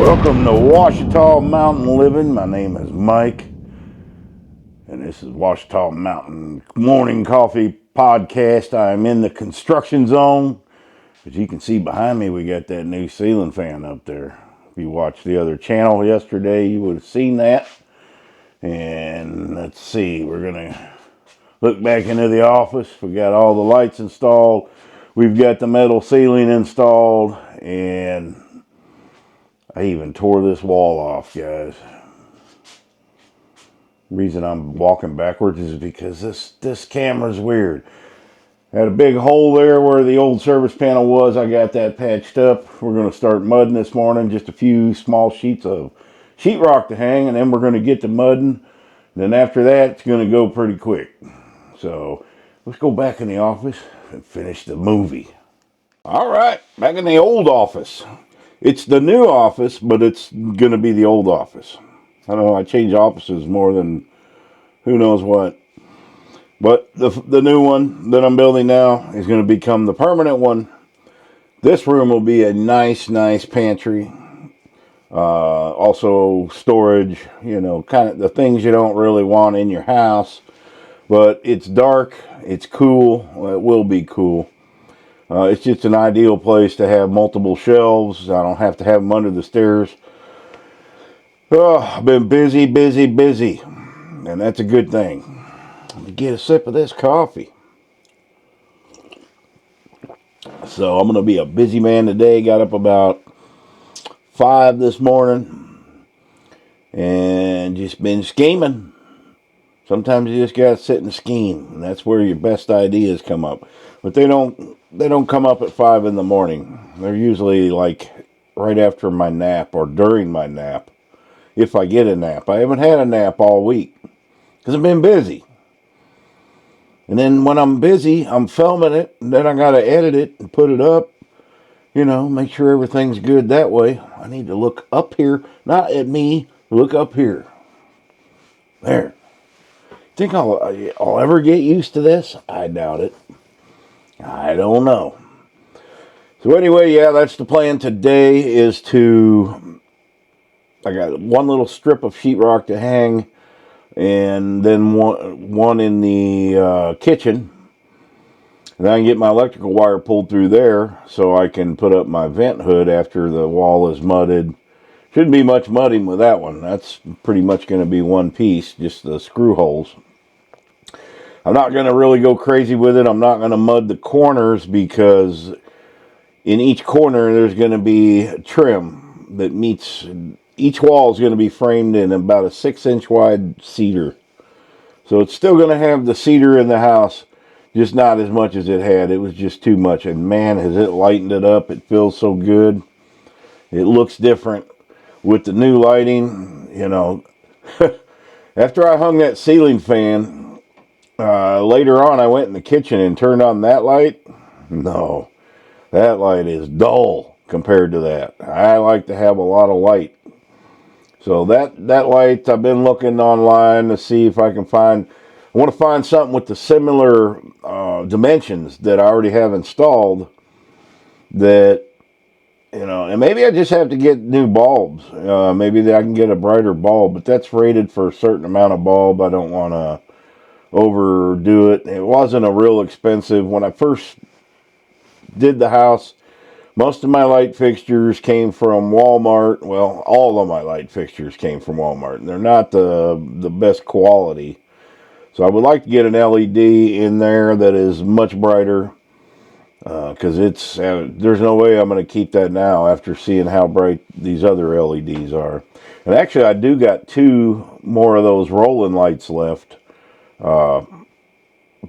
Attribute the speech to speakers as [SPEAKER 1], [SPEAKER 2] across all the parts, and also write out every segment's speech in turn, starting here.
[SPEAKER 1] Welcome to Ouachita Mountain Living. My name is Mike, and this is Ouachita Mountain Morning Coffee Podcast. I am in the construction zone. As you can see behind me, we got that new ceiling fan up there. If you watched the other channel yesterday, you would have seen that. And let's see, we're going to look back into the office. We got all the lights installed. We've got the metal ceiling installed, and I even tore this wall off, guys. The reason I'm walking backwards is because this camera's weird. Had a big hole there where the old service panel was. I got that patched up. We're going to start mudding this morning. Just a few small sheets of sheetrock to hang, and then we're going to get to mudding. Then after that, it's going to go pretty quick. So let's go back in the office and finish the movie. All right, back in the old office. It's the new office, but it's going to be the old office. I don't know, I change offices more than who knows what. But the new one that I'm building now is going to become the permanent one. This room will be a nice pantry. Also storage, kind of the things you don't really want in your house. But it's dark, it's cool, well, it will be cool. It's just an ideal place to have multiple shelves. I don't have to have them under the stairs. Oh, I've been busy. And that's a good thing. Let me get a sip of this coffee. So I'm going to be a busy man today. Got up about 5 this morning. And just been scheming. Sometimes you just got to sit and scheme. And that's where your best ideas come up. But they don't come up at 5 in the morning. They're usually like right after my nap or during my nap. If I get a nap. I haven't had a nap all week because I've been busy. And then when I'm busy, I'm filming it. And then I got to edit it and put it up. Make sure everything's good that way. I need to look up here. Not at me. Look up here. There. Think I'll ever get used to this? I doubt it. I don't know. So anyway, yeah, that's the plan today is I got one little strip of sheetrock to hang and then one in the kitchen. And then I can get my electrical wire pulled through there so I can put up my vent hood after the wall is mudded. Shouldn't be much mudding with that one. That's pretty much going to be one piece, just the screw holes. I'm not going to really go crazy with it. I'm not going to mud the corners because in each corner there's going to be trim that meets. Each wall is going to be framed in about a 6-inch wide cedar. So it's still going to have the cedar in the house, just not as much as it had. It was just too much. And man, has it lightened it up. It feels so good. It looks different with the new lighting. After I hung that ceiling fan, later on, I went in the kitchen and turned on that light. No, that light is dull compared to that. I like to have a lot of light. So that light, I've been looking online to see if I can find. I want to find something with the similar dimensions that I already have installed. That and maybe I just have to get new bulbs. Maybe I can get a brighter bulb, but that's rated for a certain amount of bulb. I don't want to overdo it. It wasn't a real expensive. When I first did the house, most of my light fixtures came from Walmart. Well, all of my light fixtures came from Walmart. And they're not the best quality. So I would like to get an LED in there that is much brighter. Because there's no way I'm going to keep that now after seeing how bright these other LEDs are. And actually, I do got 2 more of those rolling lights left. But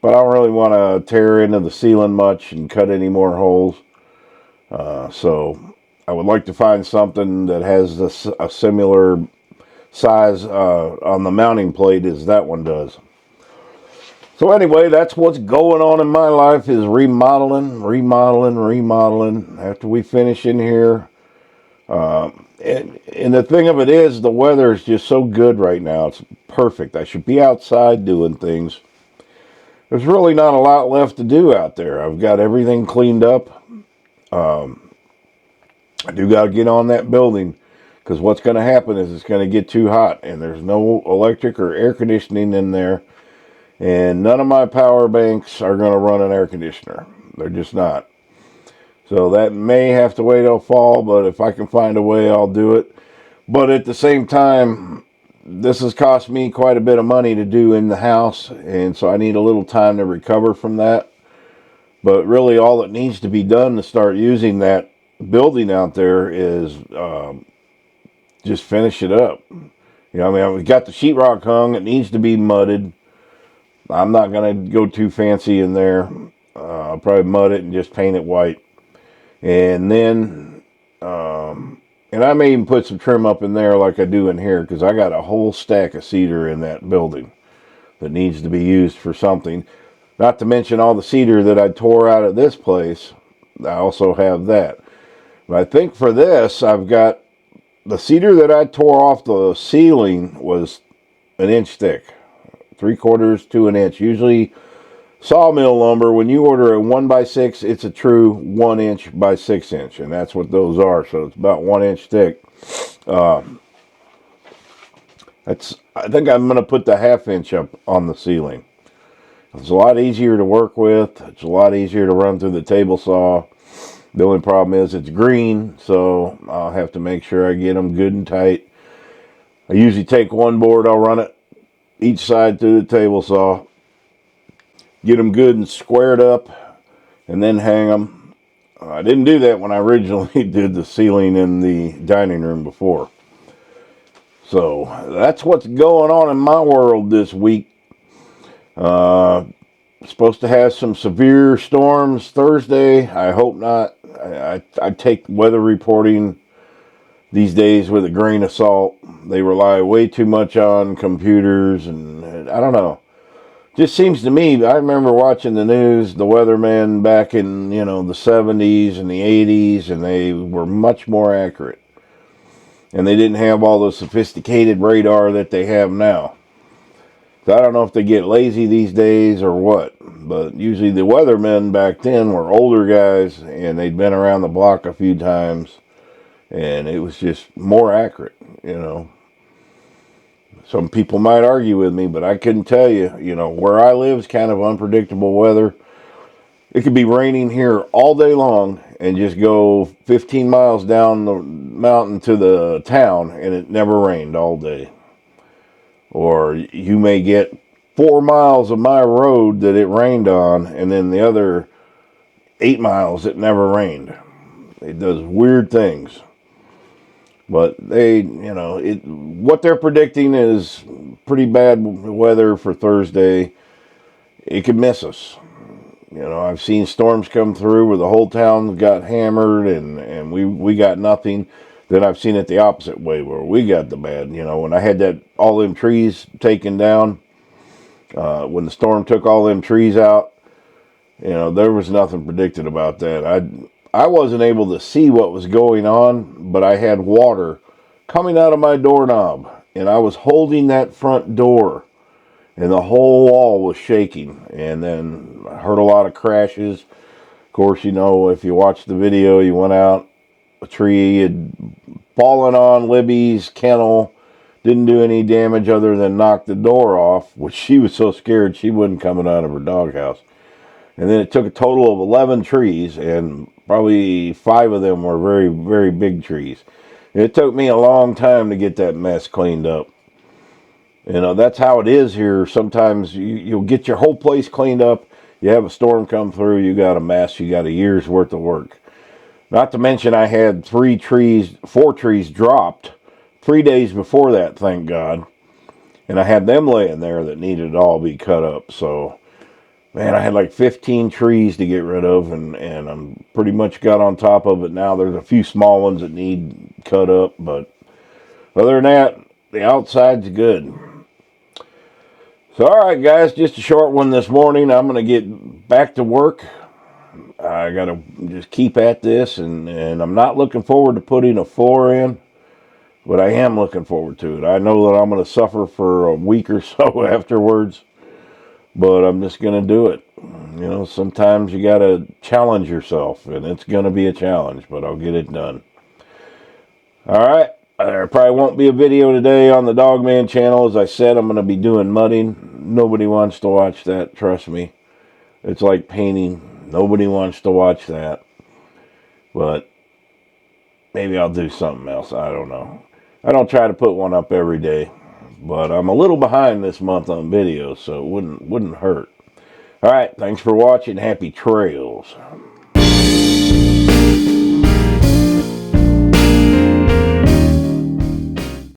[SPEAKER 1] I don't really want to tear into the ceiling much and cut any more holes. So I would like to find something that has a similar size on the mounting plate as that one does. So anyway, that's what's going on in my life is remodeling. After we finish in here. And the thing of it is, the weather is just so good right now. It's perfect. I should be outside doing things. There's really not a lot left to do out there. I've got everything cleaned up. I do got to get on that building Because what's going to happen is it's going to get too hot, and there's no electric or air conditioning in there. And none of my power banks are going to run an air conditioner. They're just not. So that may have to wait till fall, but if I can find a way, I'll do it. But at the same time, this has cost me quite a bit of money to do in the house, and so I need a little time to recover from that. But really, all that needs to be done to start using that building out there is just finish it up. I mean, we got the sheetrock hung. It needs to be mudded. I'm not going to go too fancy in there. I'll probably mud it and just paint it white. And then, and I may even put some trim up in there like I do in here, because I got a whole stack of cedar in that building that needs to be used for something. Not to mention all the cedar that I tore out of this place. I also have that. But I think for this, I've got the cedar that I tore off the ceiling was 1 inch thick. 3/4 to 1 inch. Usually sawmill lumber, when you order a 1x6, it's a true 1 inch by 6 inch, and that's what those are. So it's about 1 inch thick. I think I'm going to put the 1/2 inch up on the ceiling. It's a lot easier to work with. It's a lot easier to run through the table saw. The only problem is it's green, so I'll have to make sure I get them good and tight. I usually take one board, I'll run it each side through the table saw, get them good and squared up, and then hang them. I didn't do that when I originally did the ceiling in the dining room before. So that's what's going on in my world this week. Supposed to have some severe storms Thursday. I hope not. I take weather reporting these days with a grain of salt. They rely way too much on computers, and I don't know. Just seems to me, I remember watching the news, the weathermen back in, the 70s and the 80s, and they were much more accurate. And they didn't have all the sophisticated radar that they have now. So I don't know if they get lazy these days or what, but usually the weathermen back then were older guys, and they'd been around the block a few times, and it was just more accurate, Some people might argue with me, but I couldn't tell you, where I live is kind of unpredictable weather. It could be raining here all day long and just go 15 miles down the mountain to the town, and it never rained all day. Or you may get 4 miles of my road that it rained on, and then the other 8 miles it never rained. It does weird things. But what they're predicting is pretty bad weather for Thursday. It could miss us. I've seen storms come through where the whole town got hammered and we got nothing. Then I've seen it the opposite way where we got the bad. When I had all them trees taken down, when the storm took all them trees out, there was nothing predicted about that. I wasn't able to see what was going on, but I had water coming out of my doorknob, and I was holding that front door, and the whole wall was shaking. And then I heard a lot of crashes. Of course, if you watched the video, you went out, a tree had fallen on Libby's kennel, didn't do any damage other than knock the door off, which she was so scared she wasn't coming out of her doghouse. And then it took a total of 11 trees, and probably 5 of them were very, very big trees. And it took me a long time to get that mess cleaned up. That's how it is here. Sometimes you'll get your whole place cleaned up. You have a storm come through, you got a mess, you got a year's worth of work. Not to mention I had 4 trees dropped 3 days before that, thank God. And I had them laying there that needed to all be cut up. So, man, I had like 15 trees to get rid of, and I'm pretty much got on top of it now. There's a few small ones that need cut up, but other than that, the outside's good. So, all right, guys, just a short one this morning. I'm going to get back to work. I got to just keep at this, and I'm not looking forward to putting a floor in, but I am looking forward to it. I know that I'm going to suffer for a week or so afterwards, but I'm just going to do it. Sometimes you got to challenge yourself, and it's going to be a challenge, but I'll get it done. All right, There probably won't be a video today on the Dogman channel. As I said, I'm going to be doing mudding. Nobody wants to watch that, trust me. It's like painting. Nobody wants to watch that. But maybe I'll do something else. I don't know. I don't try to put one up every day. But I'm a little behind this month on videos, so it wouldn't hurt. All right, thanks for watching. Happy trails.